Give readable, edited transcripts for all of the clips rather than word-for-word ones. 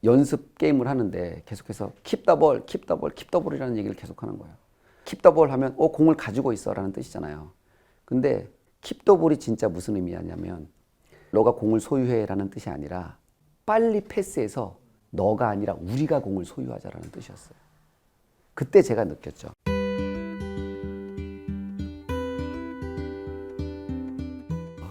연습 게임을 하는데 계속해서 keep the ball, keep the ball, keep the ball이라는 얘기를 계속하는 거예요. keep the ball 하면 공을 가지고 있어라는 뜻이잖아요. 근데 keep the ball이 진짜 무슨 의미냐면 너가 공을 소유해라는 뜻이 아니라 빨리 패스해서 너가 아니라 우리가 공을 소유하자라는 뜻이었어요. 그때 제가 느꼈죠.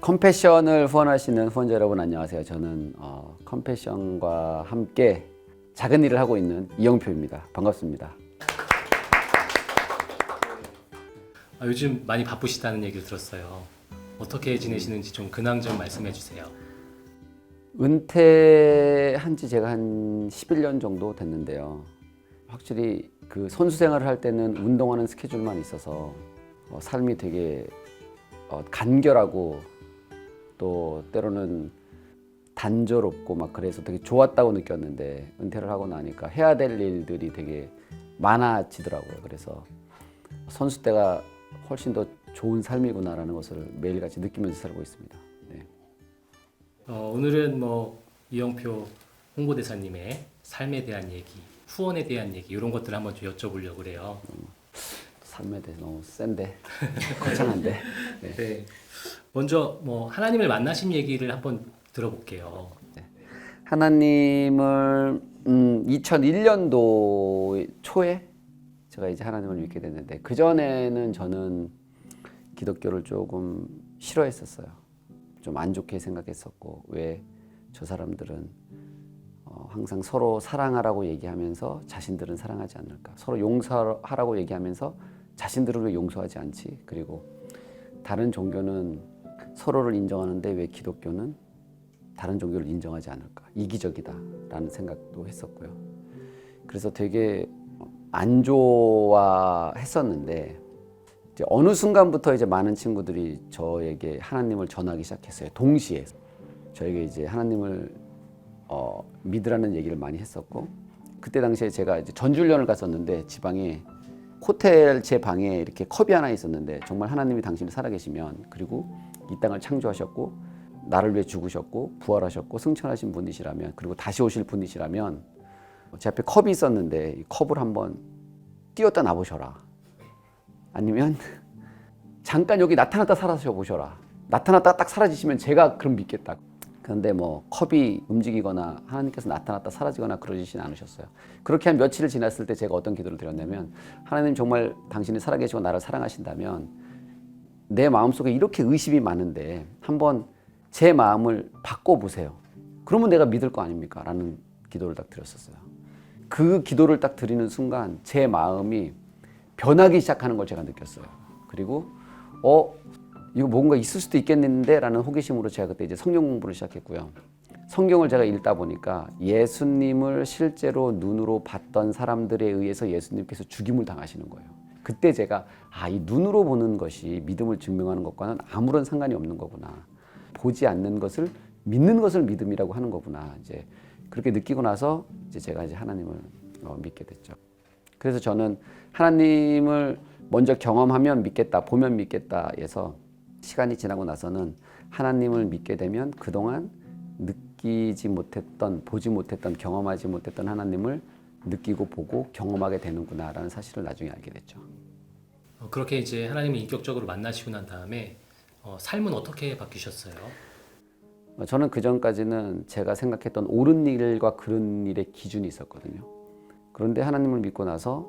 컴패션을 후원하시는 후원자 여러분 안녕하세요. 저는 컴패션과 함께 작은 일을 하고 있는 이영표입니다. 반갑습니다. 요즘 많이 바쁘시다는 얘기를 들었어요. 어떻게 지내시는지 좀 근황 좀 말씀해 주세요. 은퇴한 지 제가 한 11년 정도 됐는데요. 확실히 그 선수 생활을 할 때는 운동하는 스케줄만 있어서 삶이 되게 간결하고 또 때로는 단조롭고 막 그래서 되게 좋았다고 느꼈는데 은퇴를 하고 나니까 해야 될 일들이 되게 많아지더라고요. 그래서 선수 때가 훨씬 더 좋은 삶이구나라는 것을 매일같이 느끼면서 살고 있습니다. 네. 오늘은 이영표 홍보대사님의 삶에 대한 얘기, 후원에 대한 얘기 이런 것들을 한번 좀 여쭤보려고 그래요. 삶에 대해 너무 센데 거창한데. 네. 네. 먼저 하나님을 만나신 얘기를 한번 들어볼게요. 네. 하나님을 2001년도 초에 제가 이제 하나님을 믿게 됐는데 그 전에는 저는 기독교를 조금 싫어했었어요. 좀 안 좋게 생각했었고 왜 저 사람들은 항상 서로 사랑하라고 얘기하면서 자신들은 사랑하지 않을까? 서로 용서하라고 얘기하면서 자신들은 왜 용서하지 않지? 그리고 다른 종교는 서로를 인정하는데 왜 기독교는 다른 종교를 인정하지 않을까? 이기적이다라는 생각도 했었고요. 그래서 되게 안 좋아했었는데 이제 어느 순간부터 이제 많은 친구들이 저에게 하나님을 전하기 시작했어요. 동시에 저에게 이제 하나님을 믿으라는 얘기를 많이 했었고 그때 당시에 제가 이제 전주훈련을 갔었는데 지방에 호텔 제 방에 이렇게 컵이 하나 있었는데 정말 하나님이 당신이 살아계시면 그리고 이 땅을 창조하셨고 나를 위해 죽으셨고 부활하셨고 승천하신 분이시라면 그리고 다시 오실 분이시라면 제 앞에 컵이 있었는데 이 컵을 한번 띄었다 놔보셔라. 아니면 잠깐 여기 나타났다 사라져 보셔라. 나타났다 딱 사라지시면 제가 그럼 믿겠다. 그런데 컵이 움직이거나 하나님께서 나타났다 사라지거나 그러시진 않으셨어요. 그렇게 한 며칠 지났을 때 제가 어떤 기도를 드렸냐면 하나님 정말 당신이 살아계시고 나를 사랑하신다면 내 마음속에 이렇게 의심이 많은데 한번 제 마음을 바꿔보세요. 그러면 내가 믿을 거 아닙니까? 라는 기도를 딱 드렸었어요. 그 기도를 딱 드리는 순간 제 마음이 변하기 시작하는 걸 제가 느꼈어요. 그리고 이거 뭔가 있을 수도 있겠는데 라는 호기심으로 제가 그때 이제 성경 공부를 시작했고요. 성경을 제가 읽다 보니까 예수님을 실제로 눈으로 봤던 사람들에 의해서 예수님께서 죽임을 당하시는 거예요. 그때 제가 이 눈으로 보는 것이 믿음을 증명하는 것과는 아무런 상관이 없는 거구나. 보지 않는 것을 믿는 것을 믿음이라고 하는 거구나. 이제 그렇게 느끼고 나서 이제 제가 이제 하나님을 믿게 됐죠. 그래서 저는 하나님을 먼저 경험하면 믿겠다, 보면 믿겠다에서 시간이 지나고 나서는 하나님을 믿게 되면 그동안 느끼지 못했던, 보지 못했던, 경험하지 못했던 하나님을 느끼고 보고 경험하게 되는구나라는 사실을 나중에 알게 됐죠. 그렇게 이제 하나님을 인격적으로 만나시고 난 다음에 삶은 어떻게 바뀌셨어요? 저는 그 전까지는 제가 생각했던 옳은 일과 그른 일의 기준이 있었거든요. 그런데 하나님을 믿고 나서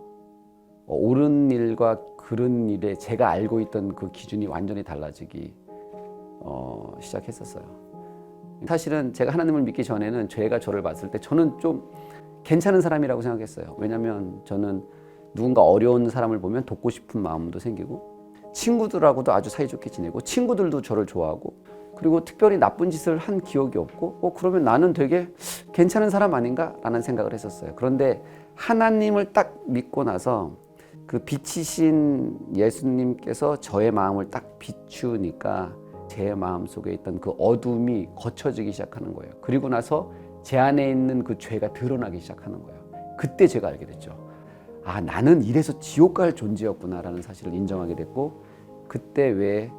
옳은 일과 그른 일에 제가 알고 있던 그 기준이 완전히 달라지기 시작했었어요. 사실은 제가 하나님을 믿기 전에는 죄가 저를 봤을 때 저는 좀 괜찮은 사람이라고 생각했어요. 왜냐하면 저는 누군가 어려운 사람을 보면 돕고 싶은 마음도 생기고 친구들하고도 아주 사이좋게 지내고 친구들도 저를 좋아하고 그리고 특별히 나쁜 짓을 한 기억이 없고 그러면 나는 되게 괜찮은 사람 아닌가? 라는 생각을 했었어요. 그런데 하나님을 딱 믿고 나서 그 빛이신 예수님께서 저의 마음을 딱 비추니까 제 마음 속에 있던 그 어둠이 거쳐지기 시작하는 거예요. 그리고 나서 제 안에 있는 그 죄가 드러나기 시작하는 거예요. 그때 제가 알게 됐죠. 나는 이래서 지옥 갈 존재였구나라는 사실을 인정하게 됐고 그때 왜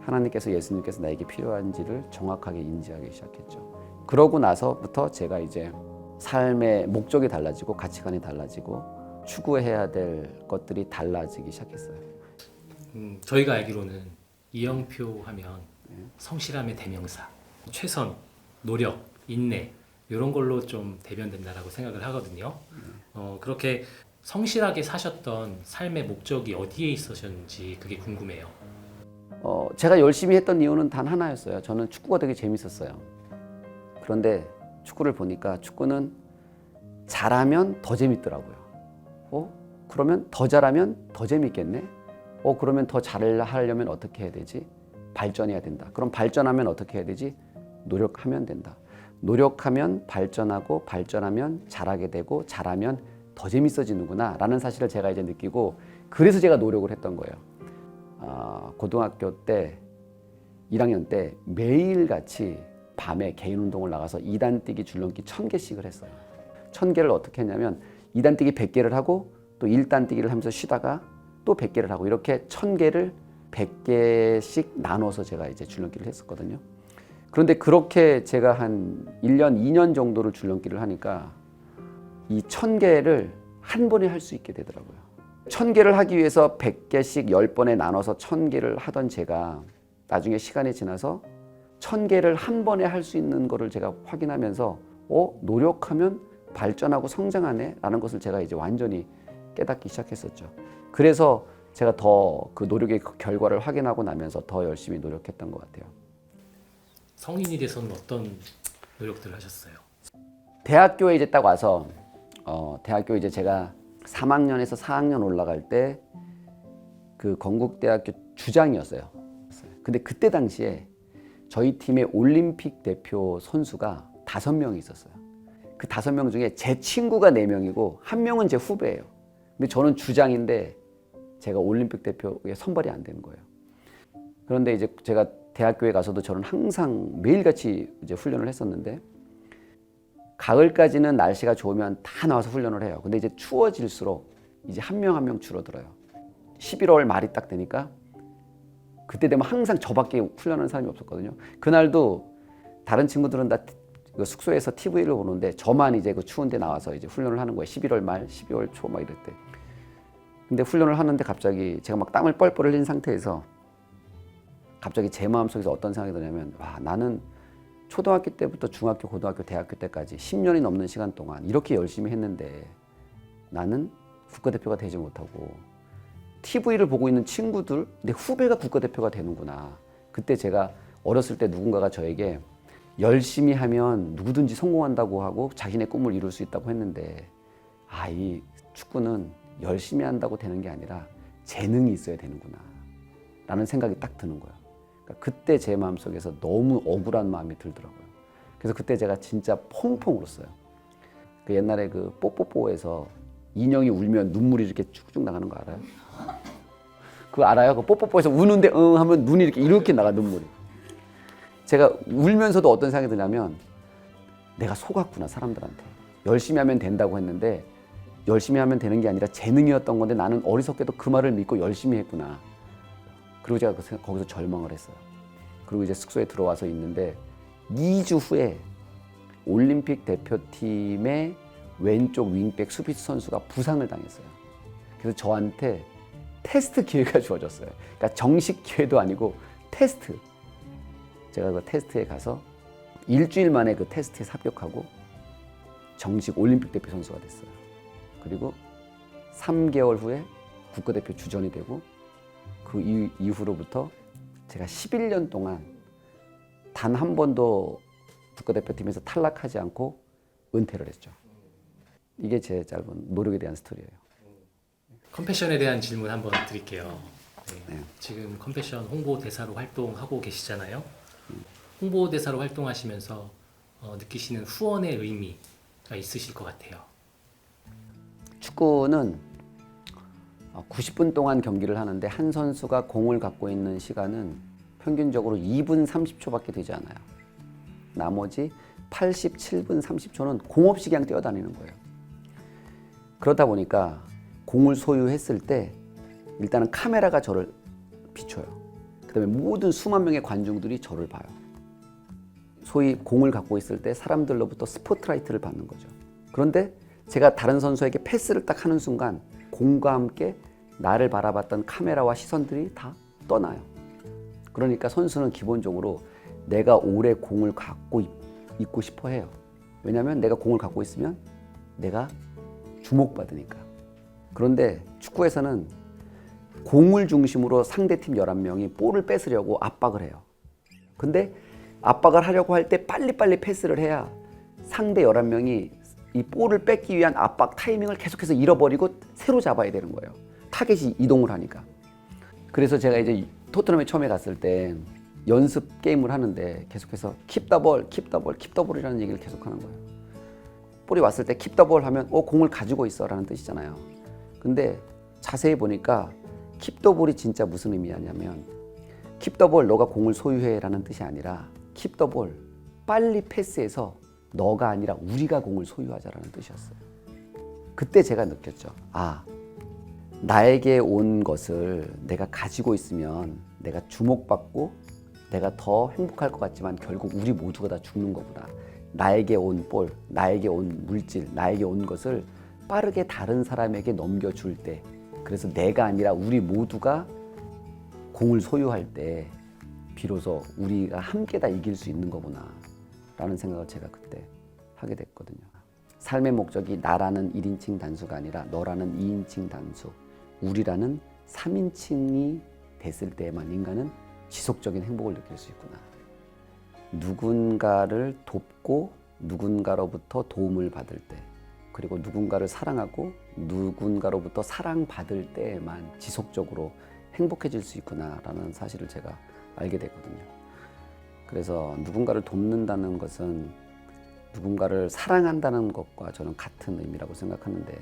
하나님께서 예수님께서 나에게 필요한지를 정확하게 인지하기 시작했죠. 그러고 나서부터 제가 이제 삶의 목적이 달라지고 가치관이 달라지고 추구해야 될 것들이 달라지기 시작했어요. 저희가 알기로는 이영표 하면 성실함의 대명사, 최선, 노력, 인내 이런 걸로 좀 대변된다라고 생각을 하거든요. 그렇게 성실하게 사셨던 삶의 목적이 어디에 있으셨는지 그게 궁금해요. 제가 열심히 했던 이유는 단 하나였어요. 저는 축구가 되게 재밌었어요. 그런데 축구를 보니까 축구는 잘하면 더 재밌더라고요. 그러면 더 잘하면 더 재밌겠네? 그러면 더 잘하려면 어떻게 해야 되지? 발전해야 된다. 그럼 발전하면 어떻게 해야 되지? 노력하면 된다. 노력하면 발전하고 발전하면 잘하게 되고 잘하면 더 재밌어지는구나 라는 사실을 제가 이제 느끼고 그래서 제가 노력을 했던 거예요. 고등학교 때 1학년 때 매일같이 밤에 개인 운동을 나가서 2단 뛰기 줄넘기 1000개씩을 했어요. 1000개를 어떻게 했냐면 2단 뛰기 100개를 하고 또 1단 뛰기를 하면서 쉬다가 또 100개를 하고 이렇게 1000개를 100개씩 나눠서 제가 이제 줄넘기를 했었거든요. 그런데 그렇게 제가 한 1년, 2년 정도를 줄넘기를 하니까 이 1000개를 한 번에 할 수 있게 되더라고요. 1000개를 하기 위해서 100개씩 10번에 나눠서 1000개를 하던 제가 나중에 시간이 지나서 1000개를 한 번에 할 수 있는 거를 제가 확인하면서 노력하면 발전하고 성장하네 라는 것을 제가 이제 완전히 깨닫기 시작했었죠. 그래서 제가 더 그 노력의 결과를 확인하고 나면서 더 열심히 노력했던 것 같아요. 성인이 돼서는 어떤 노력들을 하셨어요? 대학교에 이제 딱 와서 대학교 이제 제가 3학년에서 4학년 올라갈 때 그 건국대학교 주장이었어요. 근데 그때 당시에 저희 팀의 올림픽 대표 선수가 5명이 있었어요. 그 5명 중에 제 친구가 4명이고 1명은 제 후배예요. 근데 저는 주장인데 제가 올림픽 대표에 선발이 안 되는 거예요. 그런데 이제 제가 대학교에 가서도 저는 항상 매일같이 이제 훈련을 했었는데 가을까지는 날씨가 좋으면 다 나와서 훈련을 해요. 근데 이제 추워질수록 이제 한 명 한 명 줄어들어요. 11월 말이 딱 되니까 그때 되면 항상 저밖에 훈련하는 사람이 없었거든요. 그날도 다른 친구들은 다 숙소에서 TV를 보는데 저만 이제 그 추운데 나와서 이제 훈련을 하는 거예요. 11월 말, 12월 초 막 이럴 때. 근데 훈련을 하는데 갑자기 제가 막 땀을 뻘뻘 흘린 상태에서 갑자기 제 마음속에서 어떤 생각이 드냐면 와, 나는 초등학교 때부터 중학교, 고등학교, 대학교 때까지 10년이 넘는 시간 동안 이렇게 열심히 했는데 나는 국가대표가 되지 못하고 TV를 보고 있는 친구들, 내 후배가 국가대표가 되는구나. 그때 제가 어렸을 때 누군가가 저에게 열심히 하면 누구든지 성공한다고 하고 자신의 꿈을 이룰 수 있다고 했는데 이 축구는 열심히 한다고 되는 게 아니라 재능이 있어야 되는구나 라는 생각이 딱 드는 거예요. 그러니까 그때 제 마음속에서 너무 억울한 마음이 들더라고요. 그래서 그때 제가 진짜 펑펑 울었어요. 그 옛날에 그 뽀뽀뽀에서 인형이 울면 눈물이 이렇게 쭉쭉 나가는 거 알아요? 그거 알아요? 그 뽀뽀뽀에서 우는데 하면 눈이 이렇게 나가 눈물이. 제가 울면서도 어떤 생각이 드냐면 내가 속았구나 사람들한테. 열심히 하면 된다고 했는데 열심히 하면 되는 게 아니라 재능이었던 건데 나는 어리석게도 그 말을 믿고 열심히 했구나. 그리고 제가 거기서 절망을 했어요. 그리고 이제 숙소에 들어와서 있는데 2주 후에 올림픽 대표팀의 왼쪽 윙백 수비수 선수가 부상을 당했어요. 그래서 저한테 테스트 기회가 주어졌어요. 그러니까 정식 기회도 아니고 테스트. 제가 그 테스트에 가서 일주일 만에 그 테스트에 합격하고 정식 올림픽 대표 선수가 됐어요. 그리고 3개월 후에 국가대표 주전이 되고 그 이후로부터 제가 11년 동안 단 한 번도 국가대표팀에서 탈락하지 않고 은퇴를 했죠. 이게 제 짧은 노력에 대한 스토리예요. 컴패션에 대한 질문 한번 드릴게요. 네. 지금 컴패션 홍보대사로 활동하고 계시잖아요. 홍보대사로 활동하시면서 느끼시는 후원의 의미가 있으실 것 같아요. 축구는 90분 동안 경기를 하는데 한 선수가 공을 갖고 있는 시간은 평균적으로 2분 30초밖에 되지 않아요. 나머지 87분 30초는 공 없이 그냥 뛰어다니는 거예요. 그러다 보니까 공을 소유했을 때 일단은 카메라가 저를 비춰요. 그다음에 모든 수만 명의 관중들이 저를 봐요. 소위 공을 갖고 있을 때 사람들로부터 스포트라이트를 받는 거죠. 그런데 제가 다른 선수에게 패스를 딱 하는 순간 공과 함께 나를 바라봤던 카메라와 시선들이 다 떠나요. 그러니까 선수는 기본적으로 내가 오래 공을 갖고 있고 싶어 해요. 왜냐하면 내가 공을 갖고 있으면 내가 주목받으니까. 그런데 축구에서는 공을 중심으로 상대팀 11명이 볼을 뺏으려고 압박을 해요. 근데 압박을 하려고 할 때 빨리빨리 패스를 해야 상대 11명이 이 볼을 뺏기 위한 압박 타이밍을 계속해서 잃어버리고 새로 잡아야 되는 거예요. 타겟이 이동을 하니까. 그래서 제가 이제 토트넘에 처음에 갔을 때 연습 게임을 하는데 계속해서 keep the ball, keep the ball, keep the ball이라는 얘기를 계속 하는 거예요. 볼이 왔을 때 keep the ball 하면 공을 가지고 있어 라는 뜻이잖아요. 근데 자세히 보니까 keep the ball이 진짜 무슨 의미냐면 keep the ball, 너가 공을 소유해 라는 뜻이 아니라 keep the ball, 빨리 패스해서 너가 아니라 우리가 공을 소유하자라는 뜻이었어요. 그때 제가 느꼈죠. 나에게 온 것을 내가 가지고 있으면 내가 주목받고 내가 더 행복할 것 같지만 결국 우리 모두가 다 죽는 거구나. 나에게 온 볼, 나에게 온 물질, 나에게 온 것을 빠르게 다른 사람에게 넘겨줄 때, 그래서 내가 아니라 우리 모두가 공을 소유할 때 비로소 우리가 함께 다 이길 수 있는 거구나 라는 생각을 제가 그때 하게 됐거든요. 삶의 목적이 나라는 1인칭 단수가 아니라 너라는 2인칭 단수, 우리라는 3인칭이 됐을 때에만 인간은 지속적인 행복을 느낄 수 있구나. 누군가를 돕고 누군가로부터 도움을 받을 때, 그리고 누군가를 사랑하고 누군가로부터 사랑받을 때에만 지속적으로 행복해질 수 있구나라는 사실을 제가 알게 됐거든요. 그래서 누군가를 돕는다는 것은 누군가를 사랑한다는 것과 저는 같은 의미라고 생각하는데,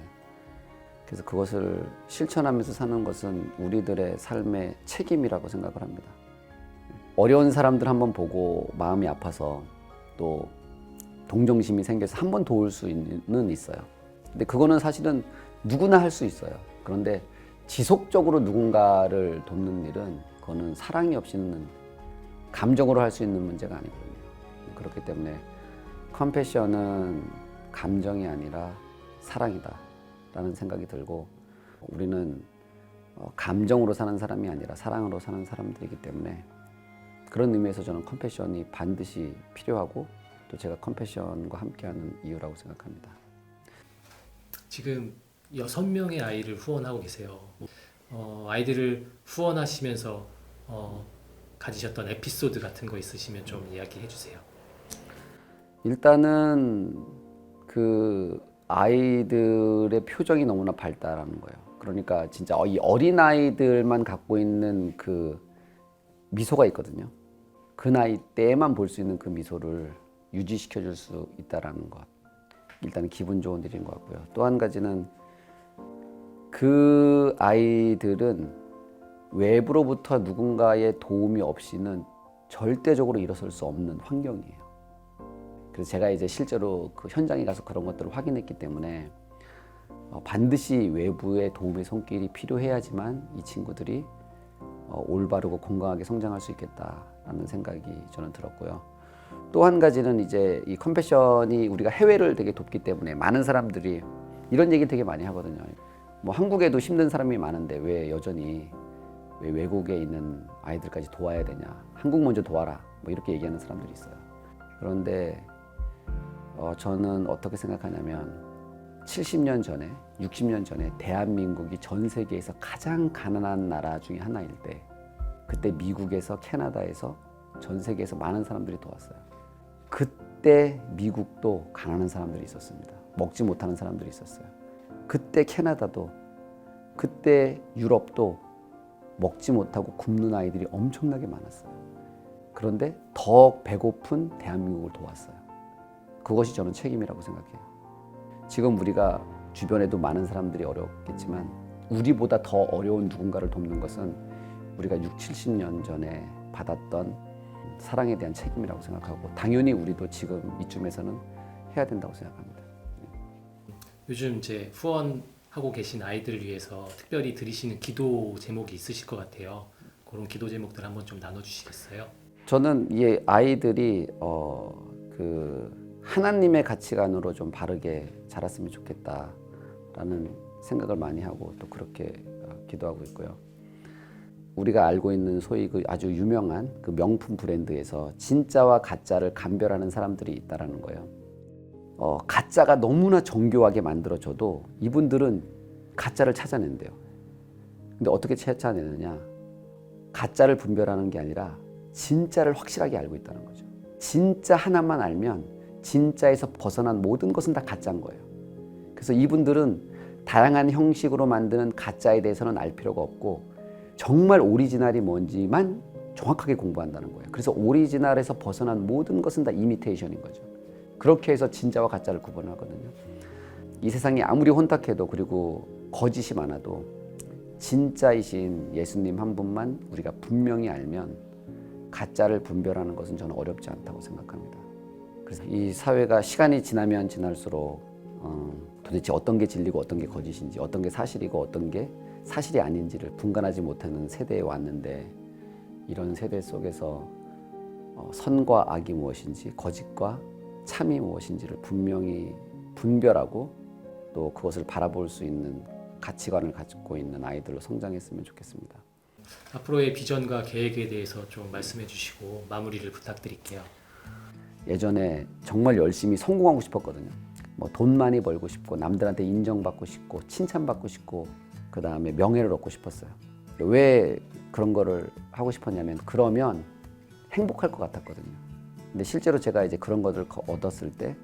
그래서 그것을 실천하면서 사는 것은 우리들의 삶의 책임이라고 생각을 합니다. 어려운 사람들 한번 보고 마음이 아파서 또 동정심이 생겨서 한 번 도울 수는 있어요. 근데 그거는 사실은 누구나 할 수 있어요. 그런데 지속적으로 누군가를 돕는 일은 그거는 사랑이 없이는 감정으로 할 수 있는 문제가 아니거든요. 그렇기 때문에 컴패션은 감정이 아니라 사랑이다 라는 생각이 들고, 우리는 감정으로 사는 사람이 아니라 사랑으로 사는 사람들이기 때문에 그런 의미에서 저는 컴패션이 반드시 필요하고 또 제가 컴패션과 함께하는 이유라고 생각합니다. 지금 6명의 아이를 후원하고 계세요. 아이들을 후원하시면서 가지셨던 에피소드 같은 거 있으시면 좀 이야기해 주세요. 일단은 그 아이들의 표정이 너무나 밝다라는 거예요. 그러니까 진짜 이 어린아이들만 갖고 있는 그 미소가 있거든요. 그 나이 때에만 볼 수 있는 그 미소를 유지시켜 줄 수 있다라는 것, 일단 기분 좋은 일인 것 같고요. 또 한 가지는 그 아이들은 외부로부터 누군가의 도움이 없이는 절대적으로 일어설 수 없는 환경이에요. 그래서 제가 이제 실제로 그 현장에 가서 그런 것들을 확인했기 때문에 반드시 외부의 도움의 손길이 필요해야지만 이 친구들이 올바르고 건강하게 성장할 수 있겠다라는 생각이 저는 들었고요. 또 한 가지는 이제 이 컴패션이 우리가 해외를 되게 돕기 때문에 많은 사람들이 이런 얘기 되게 많이 하거든요. 뭐 한국에도 힘든 사람이 많은데 왜 여전히 왜 외국에 있는 아이들까지 도와야 되냐, 한국 먼저 도와라, 뭐 이렇게 얘기하는 사람들이 있어요. 그런데 저는 어떻게 생각하냐면 70년 전에 60년 전에 대한민국이 전 세계에서 가장 가난한 나라 중에 하나일 때, 그때 미국에서 캐나다에서 전 세계에서 많은 사람들이 도왔어요. 그때 미국도 가난한 사람들이 있었습니다. 먹지 못하는 사람들이 있었어요. 그때 캐나다도, 그때 유럽도 먹지 못하고 굶는 아이들이 엄청나게 많았어요. 그런데 더 배고픈 대한민국을 도왔어요. 그것이 저는 책임이라고 생각해요. 지금 우리가 주변에도 많은 사람들이 어렵겠지만 우리보다 더 어려운 누군가를 돕는 것은 우리가 6, 70년 전에 받았던 사랑에 대한 책임이라고 생각하고, 당연히 우리도 지금 이쯤에서는 해야 된다고 생각합니다. 요즘 이제 후원하고 계신 아이들을 위해서 특별히 드리시는 기도 제목이 있으실 것 같아요. 그런 기도 제목들 한번 좀 나눠주시겠어요? 저는 이 아이들이 그 하나님의 가치관으로 좀 바르게 자랐으면 좋겠다라는 생각을 많이 하고 또 그렇게 기도하고 있고요. 우리가 알고 있는 소위 그 아주 유명한 그 명품 브랜드에서 진짜와 가짜를 감별하는 사람들이 있다라는 거예요. 가짜가 너무나 정교하게 만들어져도 이분들은 가짜를 찾아낸대요. 근데 어떻게 찾아내느냐? 가짜를 분별하는 게 아니라 진짜를 확실하게 알고 있다는 거죠. 진짜 하나만 알면 진짜에서 벗어난 모든 것은 다 가짜인 거예요. 그래서 이분들은 다양한 형식으로 만드는 가짜에 대해서는 알 필요가 없고 정말 오리지널이 뭔지만 정확하게 공부한다는 거예요. 그래서 오리지널에서 벗어난 모든 것은 다 이미테이션인 거죠. 그렇게 해서 진짜와 가짜를 구분하거든요. 이 세상이 아무리 혼탁해도 그리고 거짓이 많아도 진짜이신 예수님 한 분만 우리가 분명히 알면 가짜를 분별하는 것은 저는 어렵지 않다고 생각합니다. 그래서 이 사회가 시간이 지나면 지날수록 도대체 어떤 게 진리고 어떤 게 거짓인지, 어떤 게 사실이고 어떤 게 사실이 아닌지를 분간하지 못하는 세대에 왔는데, 이런 세대 속에서 선과 악이 무엇인지, 거짓과 참이 무엇인지를 분명히 분별하고 또 그것을 바라볼 수 있는 가치관을 가지고 있는 아이들로 성장했으면 좋겠습니다. 앞으로의 비전과 계획에 대해서 좀 말씀해 주시고 마무리를 부탁드릴게요. 예전에 정말 열심히 성공하고 싶었거든요. 뭐 돈 많이 벌고 싶고 남들한테 인정받고 싶고 칭찬받고 싶고 그 다음에 명예를 얻고 싶었어요. 왜 그런 거를 하고 싶었냐면 그러면 행복할 것 같았거든요. 근데 실제로 제가 이제 그런 것을 얻었을 때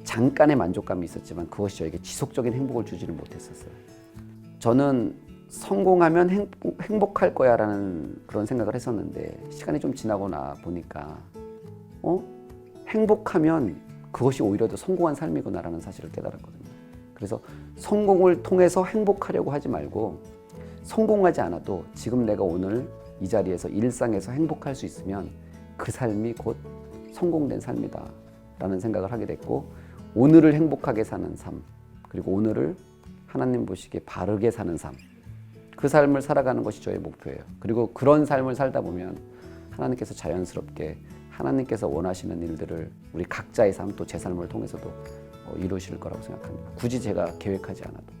잠깐의 만족감이 있었지만 그것이 저에게 지속적인 행복을 주지는 못했었어요. 저는 성공하면 행복할 거야 라는 그런 생각을 했었는데 시간이 좀 지나고 나 보니까 행복하면 그것이 오히려 더 성공한 삶이구나 라는 사실을 깨달았거든요. 그래서 성공을 통해서 행복하려고 하지 말고 성공하지 않아도 지금 내가 오늘 이 자리에서 일상에서 행복할 수 있으면 그 삶이 곧 성공된 삶이다 라는 생각을 하게 됐고, 오늘을 행복하게 사는 삶, 그리고 오늘을 하나님 보시기에 바르게 사는 삶, 그 삶을 살아가는 것이 저의 목표예요. 그리고 그런 삶을 살다 보면 하나님께서 자연스럽게 하나님께서 원하시는 일들을 우리 각자의 삶 또 제 삶을 통해서도 이루실 거라고 생각합니다. 굳이 제가 계획하지 않아도.